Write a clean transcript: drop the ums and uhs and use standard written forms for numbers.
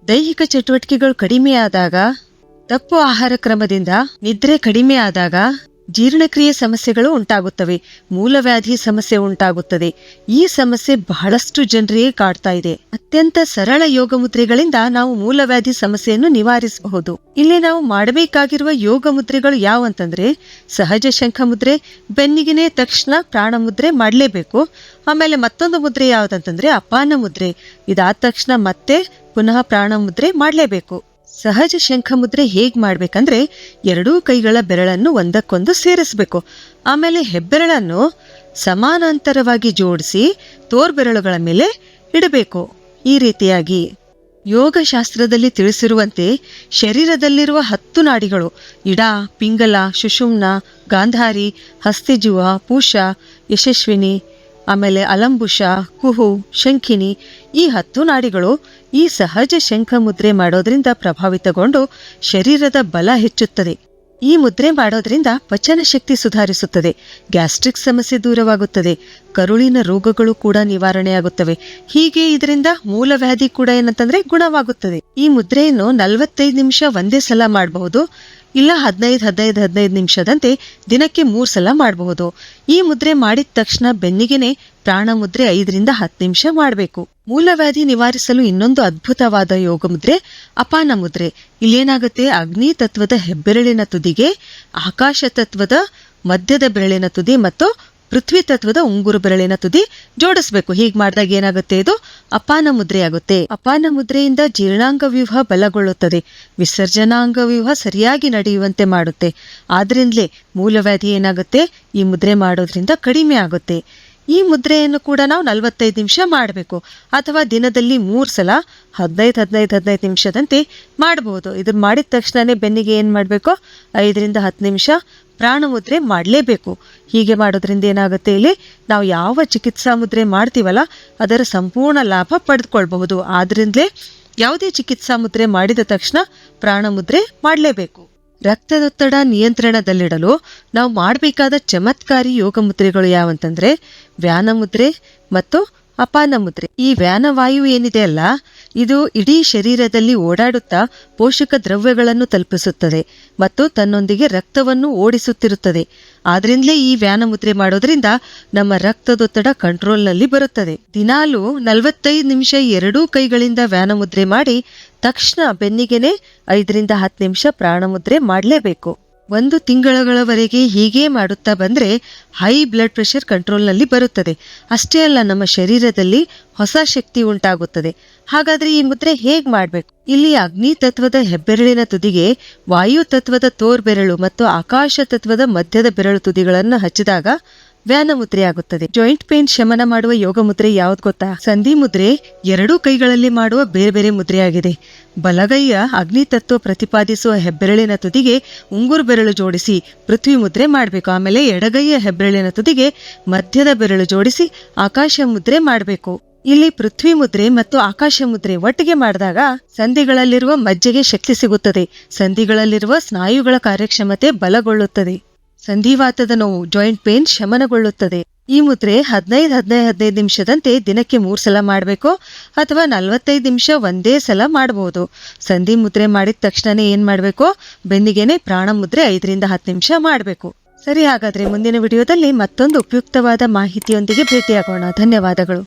ದೈಹಿಕ ಚಟುವಟಿಕೆಗಳು ಕಡಿಮೆ ಆದಾಗ, ತಪ್ಪು ಆಹಾರ ಕ್ರಮದಿಂದ ನಿದ್ರೆ ಕಡಿಮೆ ಆದಾಗ ಜೀರ್ಣಕ್ರಿಯೆ ಸಮಸ್ಯೆಗಳು ಉಂಟಾಗುತ್ತವೆ, ಮೂಲವ್ಯಾಧಿ ಸಮಸ್ಯೆ ಉಂಟಾಗುತ್ತದೆ. ಈ ಸಮಸ್ಯೆ ಬಹಳಷ್ಟು ಜನರಿಗೆ ಕಾಡ್ತಾ ಇದೆ. ಅತ್ಯಂತ ಸರಳ ಯೋಗ ಮುದ್ರೆಗಳಿಂದ ನಾವು ಮೂಲವ್ಯಾಧಿ ಸಮಸ್ಯೆಯನ್ನು ನಿವಾರಿಸಬಹುದು. ಇಲ್ಲಿ ನಾವು ಮಾಡಬೇಕಾಗಿರುವ ಯೋಗ ಮುದ್ರೆಗಳು ಯಾವಂತಂದ್ರೆ, ಸಹಜ ಶಂಖ ಮುದ್ರೆ, ಬೆನ್ನಿಗೆನೆ ತಕ್ಷಣ ಪ್ರಾಣ ಮುದ್ರೆ ಮಾಡಲೇಬೇಕು. ಆಮೇಲೆ ಮತ್ತೊಂದು ಮುದ್ರೆ ಯಾವ್ದಂತಂದ್ರೆ ಅಪಾನ ಮುದ್ರೆ. ಇದಾದ ತಕ್ಷಣ ಮತ್ತೆ ಪುನಃ ಪ್ರಾಣ ಮುದ್ರೆ ಮಾಡಲೇಬೇಕು. ಸಹಜ ಶಂಖ ಮುದ್ರೆ ಹೇಗ್ ಮಾಡ್ಬೇಕಂದ್ರೆ, ಎರಡೂ ಕೈಗಳ ಬೆರಳನ್ನು ಒಂದಕ್ಕೊಂದು ಸೇರಿಸಬೇಕು. ಆಮೇಲೆ ಹೆಬ್ಬೆರಳನ್ನು ಸಮಾನಾಂತರವಾಗಿ ಜೋಡಿಸಿ ತೋರ್ಬೆರಳುಗಳ ಮೇಲೆ ಇಡಬೇಕು. ಈ ರೀತಿಯಾಗಿ ಯೋಗಶಾಸ್ತ್ರದಲ್ಲಿ ತಿಳಿಸಿರುವಂತೆ ಶರೀರದಲ್ಲಿರುವ 10 ನಾಡಿಗಳು ಇಡ, ಪಿಂಗಲ, ಸುಷುಮ್ನ, ಗಾಂಧಾರಿ, ಹಸ್ತಿಜುವ, ಪೂಷ, ಯಶಸ್ವಿನಿ, ಆಮೇಲೆ ಅಲಂಬುಷ, ಕುಹು, ಶಂಖಿನಿ, ಈ 10 ನಾಡಿಗಳು ಈ ಸಹಜ ಶಂಖ ಮುದ್ರೆ ಮಾಡೋದ್ರಿಂದ ಪ್ರಭಾವಿತಗೊಂಡು ಶರೀರದ ಬಲ ಹೆಚ್ಚುತ್ತದೆ. ಈ ಮುದ್ರೆ ಮಾಡೋದ್ರಿಂದ ಪಚನ ಶಕ್ತಿ ಸುಧಾರಿಸುತ್ತದೆ, ಗ್ಯಾಸ್ಟ್ರಿಕ್ ಸಮಸ್ಯೆ ದೂರವಾಗುತ್ತದೆ, ಕರುಳಿನ ರೋಗಗಳು ಕೂಡ ನಿವಾರಣೆಯಾಗುತ್ತವೆ. ಹೀಗೆ ಇದರಿಂದ ಮೂಲವ್ಯಾಧಿ ಕೂಡ ಏನಂತಂದ್ರೆ ಗುಣವಾಗುತ್ತದೆ. ಈ ಮುದ್ರೆಯನ್ನು 45 ನಿಮಿಷ ಒಂದೇ ಸಲ ಮಾಡಬಹುದು, ಇಲ್ಲ 15 ನಿಮಿಷದಂತೆ ದಿನಕ್ಕೆ 3 ಸಲ ಮಾಡಬಹುದು. ಈ ಮುದ್ರೆ ಮಾಡಿದ ತಕ್ಷಣ ಬೆನ್ನಿಗೆನೆ ಪ್ರಾಣ ಮುದ್ರೆ 5 10 ನಿಮಿಷ ಮಾಡಬೇಕು. ಮೂಲವ್ಯಾಧಿ ನಿವಾರಿಸಲು ಇನ್ನೊಂದು ಅದ್ಭುತವಾದ ಯೋಗ ಮುದ್ರೆ ಅಪಾನ ಮುದ್ರೆ. ಇಲ್ಲೇನಾಗುತ್ತೆ, ಅಗ್ನಿ ತತ್ವದ ಹೆಬ್ಬೆರಳಿನ ತುದಿಗೆ ಆಕಾಶ ತತ್ವದ ಮಧ್ಯದ ಬೆರಳಿನ ತುದಿ ಮತ್ತು ಪೃಥ್ವಿ ತತ್ವದ ಉಂಗುರು ಬೆರಳಿನ ತುದಿ ಜೋಡಿಸ್ಬೇಕು. ಹೀಗ್ ಮಾಡಿದಾಗ ಏನಾಗುತ್ತೆ, ಇದು ಅಪಾನ ಮುದ್ರೆ ಆಗುತ್ತೆ. ಅಪಾನ ಮುದ್ರೆಯಿಂದ ಜೀರ್ಣಾಂಗ ವ್ಯೂಹ ಬಲಗೊಳ್ಳುತ್ತದೆ, ವಿಸರ್ಜನಾಂಗ ವ್ಯೂಹ ಸರಿಯಾಗಿ ನಡೆಯುವಂತೆ ಮಾಡುತ್ತೆ. ಆದ್ರಿಂದಲೇ ಮೂಲವ್ಯಾಧಿ ಏನಾಗುತ್ತೆ, ಈ ಮುದ್ರೆ ಮಾಡೋದ್ರಿಂದ ಕಡಿಮೆ ಆಗುತ್ತೆ. ಈ ಮುದ್ರೆಯನ್ನು ಕೂಡ ನಾವು 45 ನಿಮಿಷ ಮಾಡಬೇಕು, ಅಥವಾ ದಿನದಲ್ಲಿ 3 ಸಲ 15 ನಿಮಿಷದಂತೆ ಮಾಡಬಹುದು. ಇದನ್ನ ಮಾಡಿದ ತಕ್ಷಣನೇ ಬೆನ್ನಿಗೆ ಏನ್ ಮಾಡಬೇಕು, 5 10 ನಿಮಿಷ ಪ್ರಾಣ ಮುದ್ರೆ ಮಾಡಲೇಬೇಕು. ಹೀಗೆ ಮಾಡೋದ್ರಿಂದ ಏನಾಗುತ್ತೆ, ಇಲ್ಲಿ ನಾವು ಯಾವ ಚಿಕಿತ್ಸಾ ಮುದ್ರೆ ಮಾಡ್ತೀವಲ್ಲ ಅದರ ಸಂಪೂರ್ಣ ಲಾಭ ಪಡೆದುಕೊಳ್ಬಹುದು. ಆದ್ರಿಂದಲೇ ಯಾವುದೇ ಚಿಕಿತ್ಸಾ ಮುದ್ರೆ ಮಾಡಿದ ತಕ್ಷಣ ಪ್ರಾಣ ಮುದ್ರೆ ಮಾಡಲೇಬೇಕು. ರಕ್ತದೊತ್ತಡ ನಿಯಂತ್ರಣದಲ್ಲಿಡಲು ನಾವು ಮಾಡಬೇಕಾದ ಚಮತ್ಕಾರಿ ಯೋಗ ಮುದ್ರೆಗಳು ಯಾವಂತಂದ್ರೆ ವ್ಯಾನ ಮುದ್ರೆ ಮತ್ತು ಅಪಾನ ಮುದ್ರೆ. ಈ ವ್ಯಾನವಾಯು ಏನಿದೆ ಅಲ್ಲ, ಇದು ಇಡೀ ಶರೀರದಲ್ಲಿ ಓಡಾಡುತ್ತಾ ಪೋಷಕ ದ್ರವ್ಯಗಳನ್ನು ತಲುಪಿಸುತ್ತದೆ ಮತ್ತು ತನ್ನೊಂದಿಗೆ ರಕ್ತವನ್ನು ಓಡಿಸುತ್ತಿರುತ್ತದೆ. ಆದ್ರಿಂದಲೇ ಈ ವ್ಯಾನ ಮುದ್ರೆ ಮಾಡೋದ್ರಿಂದ ನಮ್ಮ ರಕ್ತದೊತ್ತಡ ಕಂಟ್ರೋಲ್ನಲ್ಲಿ ಬರುತ್ತದೆ. ದಿನಾಲು 45 ನಿಮಿಷ ಎರಡೂ ಕೈಗಳಿಂದ ವ್ಯಾನ ಮುದ್ರೆ ಮಾಡಿ ತಕ್ಷಣ ಬೆನ್ನಿಗೆನೆ 5 10 ನಿಮಿಷ ಪ್ರಾಣ ಮುದ್ರೆ ಮಾಡಲೇಬೇಕು. 1 ತಿಂಗಳವರೆಗೆ ಹೀಗೆ ಮಾಡುತ್ತಾ ಬಂದ್ರೆ ಹೈ ಬ್ಲಡ್ ಪ್ರೆಷರ್ ಕಂಟ್ರೋಲ್ನಲ್ಲಿ ಬರುತ್ತದೆ. ಅಷ್ಟೇ ಅಲ್ಲ, ನಮ್ಮ ಶರೀರದಲ್ಲಿ ಹೊಸ ಶಕ್ತಿ ಉಂಟಾಗುತ್ತದೆ. ಹಾಗಾದ್ರೆ ಈ ಮುದ್ರೆ ಹೇಗ್ ಮಾಡ್ಬೇಕು? ಇಲ್ಲಿ ಅಗ್ನಿ ತತ್ವದ ಹೆಬ್ಬೆರಳಿನ ತುದಿಗೆ ವಾಯು ತತ್ವದ ತೋರ್ಬೆರಳು ಮತ್ತು ಆಕಾಶ ತತ್ವದ ಮಧ್ಯದ ಬೆರಳು ತುದಿಗಳನ್ನು ಹಚ್ಚಿದಾಗ ವ್ಯಾನ ಮುದ್ರೆ ಆಗುತ್ತದೆ. ಜಾಯಿಂಟ್ ಪೇನ್ ಶಮನ ಮಾಡುವ ಯೋಗ ಮುದ್ರೆ ಯಾವ್ದು ಗೊತ್ತಾ? ಸಂಧಿ ಮುದ್ರೆ ಎರಡೂ ಕೈಗಳಲ್ಲಿ ಮಾಡುವ ಬೇರೆ ಬೇರೆ ಮುದ್ರೆ ಆಗಿದೆ. ಬಲಗೈಯ ಅಗ್ನಿ ತತ್ವ ಪ್ರತಿಪಾದಿಸುವ ಹೆಬ್ಬೆರಳಿನ ತುದಿಗೆ ಉಂಗುರು ಬೆರಳು ಜೋಡಿಸಿ ಪೃಥ್ವಿ ಮುದ್ರೆ ಮಾಡಬೇಕು. ಆಮೇಲೆ ಎಡಗೈಯ ಹೆಬ್ಬೆರಳಿನ ತುದಿಗೆ ಮಧ್ಯದ ಬೆರಳು ಜೋಡಿಸಿ ಆಕಾಶ ಮುದ್ರೆ ಮಾಡಬೇಕು. ಇಲ್ಲಿ ಪೃಥ್ವಿ ಮುದ್ರೆ ಮತ್ತು ಆಕಾಶ ಮುದ್ರೆ ಒಟ್ಟಿಗೆ ಮಾಡಿದಾಗ ಸಂಧಿಗಳಲ್ಲಿರುವ ಮಜ್ಜೆಗೆ ಶಕ್ತಿ ಸಿಗುತ್ತದೆ, ಸಂಧಿಗಳಲ್ಲಿರುವ ಸ್ನಾಯುಗಳ ಕಾರ್ಯಕ್ಷಮತೆ ಬಲಗೊಳ್ಳುತ್ತದೆ, ಸಂಧಿವಾತದ ನೋವು ಜಾಯಿಂಟ್ ಪೇನ್ ಶಮನಗೊಳ್ಳುತ್ತದೆ. ಈ ಮುದ್ರೆ 15 ನಿಮಿಷದಂತೆ ದಿನಕ್ಕೆ 3 ಸಲ ಮಾಡಬೇಕು, ಅಥವಾ 45 ನಿಮಿಷ ಒಂದೇ ಸಲ ಮಾಡಬಹುದು. ಸಂಧಿ ಮುದ್ರೆ ಮಾಡಿದ ತಕ್ಷಣನೇ ಏನ್ ಮಾಡಬೇಕು, ಬೆನ್ನಿಗೆನೆ ಪ್ರಾಣ ಮುದ್ರೆ 5 10 ನಿಮಿಷ ಮಾಡಬೇಕು. ಸರಿ, ಹಾಗಾದ್ರೆ ಮುಂದಿನ ವಿಡಿಯೋದಲ್ಲಿ ಮತ್ತೊಂದು ಉಪಯುಕ್ತವಾದ ಮಾಹಿತಿಯೊಂದಿಗೆ ಭೇಟಿಯಾಗೋಣ. ಧನ್ಯವಾದಗಳು.